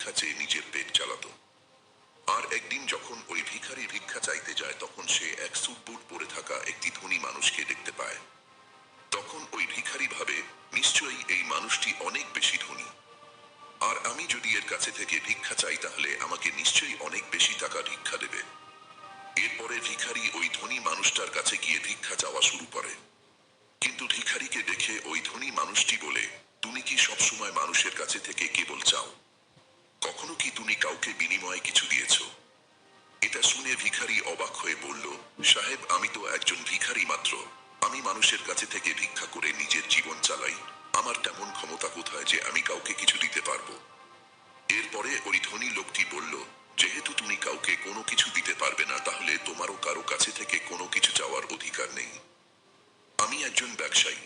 ভিক্ষা চেয়ে নিজের পেট চালাতো। আর একদিন যখন ওই ভিখারি ভিক্ষা চাইতে যায় তখন সে এক স্যুট বুট পরে থাকা একটি ধনী মানুষকে দেখতে পায়। তখন ওই ভিখারি ভাবে, নিশ্চয়ই এই মানুষটি অনেক বেশি ধনী, আর আমি যদি এর কাছে থেকে ভিক্ষা চাই তাহলে আমাকে নিশ্চয়ই অনেক বেশি টাকা ভিক্ষা দেবে। এরপরে ভিখারি ওই ধনী মানুষটার কাছে গিয়ে ভিক্ষা চাওয়া শুরু করে। কিন্তু ভিখারিকে দেখে ওই ধনী মানুষটি বলে, তুমি কি সবসময় মানুষের কাছে থেকে কেবল চাও? কখনো কি তুমি কাউকে বিনিময়ে কিছু দিয়েছ? এটা শুনে ভিখারি অবাক হয়ে বলল, সাহেব, আমি তো একজন ভিখারি মাত্র। আমি মানুষের কাছে থেকে ভিক্ষা করে নিজের জীবন চালাই। আমার তেমন ক্ষমতা কোথায় যে আমি কাউকে কিছু দিতে পারবো? এরপরে ওই ধনী লোকটি বলল, যেহেতু তুমি কাউকে কোনো কিছু দিতে পারবে না তাহলে তোমারও কারো কাছে থেকে কোনো কিছু চাওয়ার অধিকার নেই। আমি একজন ব্যবসায়ী,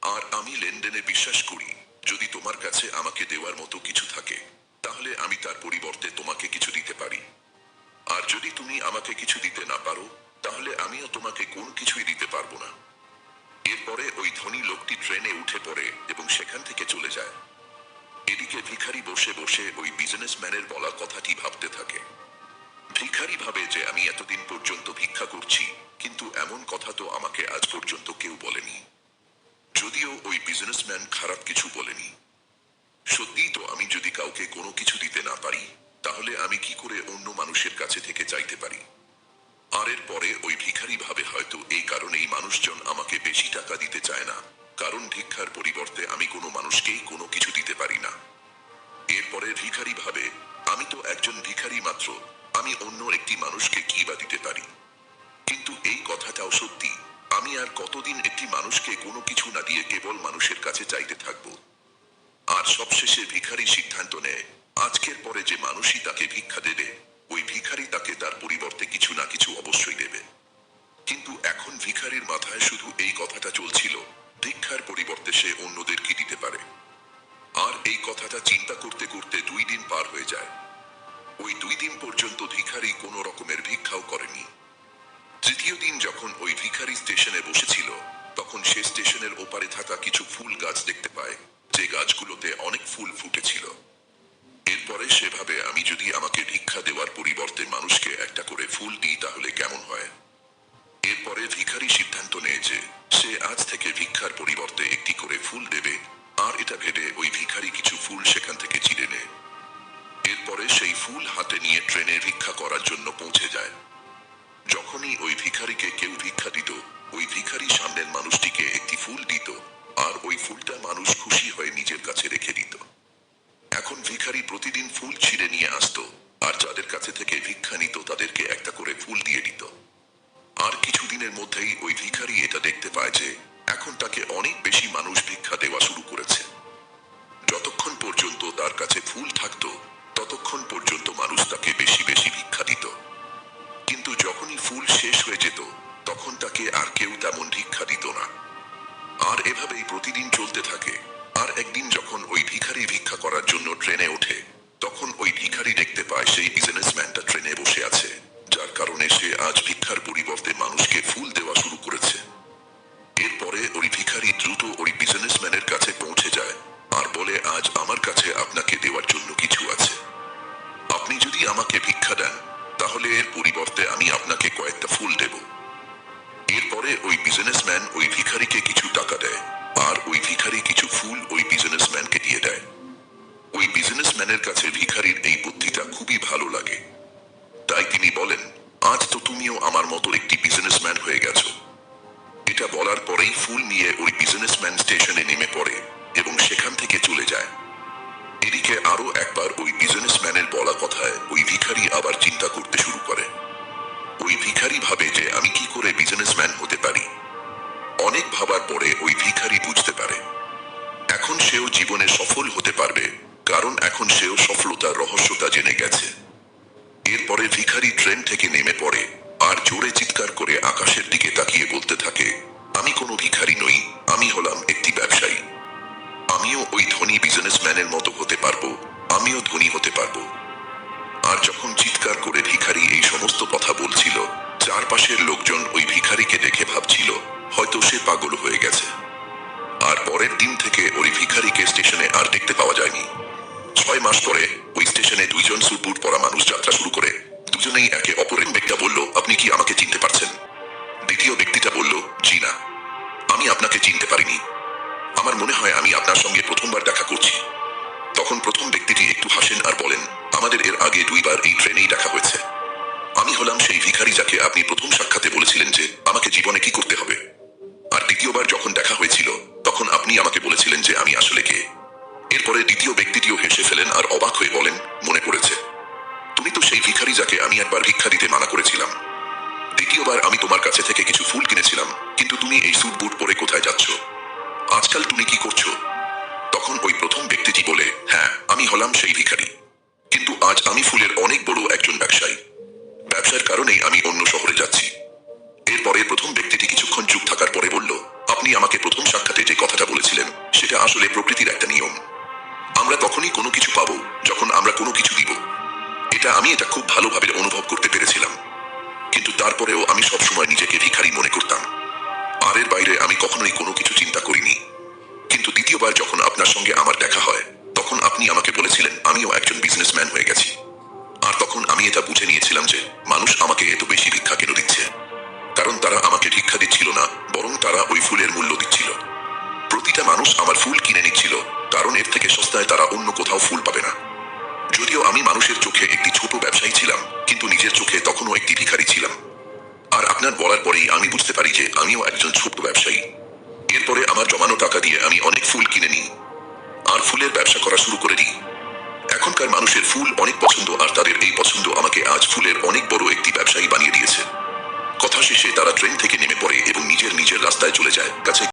আর আমি লেনদেনে বিশ্বাস করি। যদি তোমার কাছে আমাকে দেওয়ার মতো কিছু থাকে তাহলে আমি তার পরিবর্তে তোমাকে কিছু দিতে পারি। আর যদি তুমি আমাকে কিছু দিতে না পারো তাহলে আমিও তোমাকে কোন কিছুই দিতে পারবো না। এরপরে ওই ধনী লোকটি ট্রেনে উঠে পড়ে এবং সেখান থেকে চলে যায়। এদিকে ভিখারি বসে বসে ওই বিজনেসম্যানের বলা কথাটি ভাবতে থাকে। ভিখারি ভাবে যে আমি এতদিন পর্যন্ত ভিক্ষা করছি, কিন্তু এমন কথা তো আমাকে আজ পর্যন্ত কেউ বলেনি। যদিও ওই বিজনেসম্যান খারাপ কিছু বলেনি। সত্যিই তো, আমি যদি কাউকে কোনো কিছু দিতে না পারি তাহলে আমি কি করে অন্য মানুষের কাছে থেকে চাইতে পারি? আর এরপরে ওই ভিখারি ভাবে হয়তো এই কারণেই মানুষজন আমাকে বেশি টাকা দিতে চায় না, কারণ ভিক্ষার পরিবর্তে আমি কোনো মানুষকেই কোনো কিছু দিতে পারি না। এরপরে ভিখারি ভাবে, আমি তো একজন ভিখারি মাত্র, আমি অন্য একটি মানুষকে কি বা দিতে পারি? কিন্তু এই কথাটাও সত্যি, আমি আর কতদিন একটি মানুষকে কোনো কিছু না দিয়ে কেবল মানুষের কাছে চাইতে থাকবো? আর সবশেষে ভিখারি সিদ্ধান্ত নেয়, আজকের পরে যে মানুষই তাকে ভিক্ষা দেবে ওই ভিখারি তাকে তার পরিবর্তে কিছু না কিছু অবশ্যই দেবে। কিন্তু এখন ভিখারির মাথায় শুধু এই কথাটা চলছিল, ভিক্ষার পরিবর্তে সে অন্যদের কি দিতে পারে। আর এই কথাটা চিন্তা করতে করতে 2 দিন পার হয়ে যায়। ওই 2 দিন পর্যন্ত ভিখারি কোনো রকমের ভিক্ষাও করেনি। তৃতীয় দিন যখন ওই ভিখারি স্টেশনে বসেছিল তখন সে স্টেশনের ওপারে থাকা কিছু ফুল গাছ দেখতে পায়, যে গাছগুলোতে অনেক ফুল ফুটেছিল। এরপরে সে ভাবে, আমি যদি আমাকে ভিক্ষা দেওয়ার পরিবর্তে মানুষকে একটা করে ফুল দিই তাহলে কেমন হয়? এরপরে ভিখারি সিদ্ধান্ত নেয় যে সে আজ থেকে ভিক্ষার পরিবর্তে একটি করে ফুল দেবে। আর এটা ভেবে ওই ভিখারি কিছু ফুল সেখান থেকে চিড়ে নেয়। এরপরে সেই ফুল হাতে নিয়ে ট্রেনে ভিক্ষা করার জন্য পৌঁছে যায়। যখনই ওই ভিখারিকে কেউ ভিক্ষা দিত ওই ভিখারি সামনের মানুষটিকে একটি ফুল দিত, আর ওই ফুলটা মানুষ খুশি হয়ে নিজের কাছে রেখে দিত। এখন ভিখারি প্রতিদিন ফুল ছিঁড়ে নিয়ে আসতো, আর যাদের কাছে থেকে ভিক্ষা নিত তাদেরকে একটা করে ফুল দিয়ে দিত। আর কিছুদিনের মধ্যেই ওই ভিখারি এটা দেখতে পায় যে এখন তাকে অনেক বেশি মানুষ ভিক্ষা দেওয়া শুরু করেছে। যতক্ষণ পর্যন্ত তার কাছে ফুল থাকতো ততক্ষণ পর্যন্ত মানুষ তাকে বেশি বেশি ভিক্ষা দিত। কিন্তু যখনই ফুল শেষ হয়ে যেত তখন তাকে আর কেউ তেমন ভিক্ষা দিত না। আর এভাবেই প্রতিদিন চলতে থাকে। আর একদিন যখন ওই ভিখারি ভিক্ষা করার জন্য ট্রেনে ওঠে তখন ওই ভিখারি দেখতে পায় সেই বিজনেসম্যানটা ট্রেনে বসে আছে, যার কারণে সে আজ ভিক্ষার পরিবর্তে মানুষকে ফুল দেওয়া শুরু করেছে। এরপরে ওই ভিখারি দ্রুত ওই বিজনেসম্যানের কাছে পৌঁছে যায় আর বলে, আজ আমার কাছে আপনাকে দেওয়ার জন্য কিছু আছে। আপনি যদি আমাকে ভিক্ষা দেন তাহলে এর পরিবর্তে আমি আপনাকে কয়েকটা ফুল দেব। এরপরে ওই বিজনেসম্যান ওই ভিখারিকে কিছু টাকা দেয়, আর ওই ভিখারি কিছু ফুল ওই বিজনেসম্যানকে দিয়ে দেয়। ওই বিজনেসম্যানের কাছে ভিখারির এই বুদ্ধিটা খুবই ভালো লাগে। তাই তিনি বলেন, আজ তো তুমিও আমার মতো একটি বিজনেসম্যান হয়ে গেছো। এটা বলার পরেই ফুল নিয়ে ওই বিজনেসম্যান স্টেশনে নেমে পড়ে এবং সেখান থেকে চলে যায়। এদিকে আরো একবার ওই বিজনেসম্যানের বলা কথায় ওই ভিখারি আবার চিন্তা করতে শুরু করে। ওই ভিখারি ভাবে যে আমি কি করে বিজনেসম্যান হতে পারি। অনেক ভাবার পরে ওই ভিখারি বুঝতে পারে এখন সেও জীবনে সফল হতে পারবে, কারণ এখন সেও সফলতার রহস্যটা জেনে গেছে। এরপরে ভিখারি ট্রেন থেকে নেমে পড়ে আর জোরে চিৎকার করে আকাশের দিকে তাকিয়ে বলতে থাকে, আমি কোনো ভিখারি নই, আমি হলাম একটি ব্যবসায়ী। আমিও ওই ধনী বিজনেসম্যানের মতো হতে পারবো, আমিও ধনী হতে পারবো। আর যখন চিৎকার করে ভিখারি এই সমস্ত কথা বলছিল চারপাশের লোকজন ওই ভিখারিকে দেখে ভাবছিল হয়তো সে পাগল হয়ে গেছে। আর পরের দিন থেকে ওই ভিখারিকে স্টেশনে আর দেখতে পাওয়া যায়নি। 6 মাস পরে ওই স্টেশনে দুইজন স্যুট বুট পরা মানুষ যাত্রা শুরু করে। দুজনেই একে অপরের। ব্যক্তিটা বলল, আপনি কি আমাকে চিনতে পারছেন? দ্বিতীয় ব্যক্তিটা বলল, জি না, আমি আপনাকে চিনতে পারিনি। আমার মনে হয় আমি আপনার সঙ্গে প্রথমবার দেখা করছি। তখন প্রথম ব্যক্তিটি একটু হাসেন আর বলেন, আমাদের এর আগে 2বার এই ট্রেনেই দেখা হয়েছে। আমি হলাম সেই ভিখারি যাকে আপনি প্রথম সাক্ষাতে বলেছিলেন যে আমাকে জীবনে কি করতে হবে। আর দ্বিতীয়বার যখন দেখা হয়েছিল তখন আপনি আমাকে বলেছিলেন যে আমি আসলে কে। এরপরে দ্বিতীয় ব্যক্তিটিও হেসে ফেলেন আর অবাক হয়ে বলেন, মনে পড়েছে, তুমি তো সেই ভিখারি যাকে আমি একবার ভিক্ষা দিতে মানা করেছিলাম। দ্বিতীয়বার আমি তোমার কাছে থেকে কিছু ফুল কিনেছিলাম, কিন্তু তুমি এই স্যুট বুট পরে কোথায় যাচ্ছ? আজকাল তুমি কি করছো? তখন ওই প্রথম ব্যক্তিটি বলে, হ্যাঁ, আমি হলাম সেই ভিখারি, কিন্তু আজ আমি ফুলের অনেক বড় একজন ব্যবসায়ী। ব্যবসার কারণেই আমি অন্য শহরে যাচ্ছি। এরপরে প্রথম ব্যক্তিটি কিছুক্ষণ চুপ থাকার পরে বলল, আপনি আমাকে প্রথম সাক্ষাতে যে কথাটা বলেছিলেন সেটা আসলে প্রকৃতির একটা নিয়ম। আমরা তখনই কোনো কিছু পাবো যখন আমরা কোনো কিছু দিব। আমি এটা খুব ভালোভাবে অনুভব করতে পেরেছিলাম। কিন্তু তারপরেও আমি সবসময় নিজেকে ভিখারি মনে করতাম। আর এর বাইরে আমি কখনোই কোনো কিছু চিন্তা করিনি। কিন্তু দ্বিতীয়বার যখন আপনার সঙ্গে আমার দেখা হয় তখন আপনি আমাকে বলেছিলেন আমিও একজন বিজনেসম্যান হয়ে গেছি। আর তখন আমি এটা বুঝে নিয়েছিলাম যে মানুষ আমাকে এত বেশি ভিক্ষা কেন দিচ্ছে। কারণ তারা আমাকে ভিক্ষা দিচ্ছিল না, বরং তারা ওই ফুলের মূল্য দিচ্ছিল। প্রতিটা মানুষ আমার ফুল কিনে নিচ্ছিল, কারণ এর থেকে সস্তায় তারা অন্য কোথাও ফুল পাবে না। যদিও আমি মানুষের চোখে একটি ছোট ব্যবসায়ী ছিলাম, কিন্তু নিজের চোখে তখনও একটি ভিখারি ছিলাম। আর আপনার বলার পরেই আমি বুঝতে পারি যে আমিও একজন ছোট ব্যবসায়ী। এরপরে আমার জমানো টাকা দিয়ে আমি অনেক ফুল কিনে নিই আর ফুলের ব্যবসা করা শুরু করে দিই। এখনকার মানুষের ফুল অনেক পছন্দ, আর তাদের এই পছন্দ আমাকে আজ ফুলের অনেক বড় একটি ব্যবসায়ী বানিয়ে দিয়েছে। কথা শেষে তারা ট্রেন থেকে নেমে পড়ে এবং নিজের রাস্তায় চলে যায়। কাছে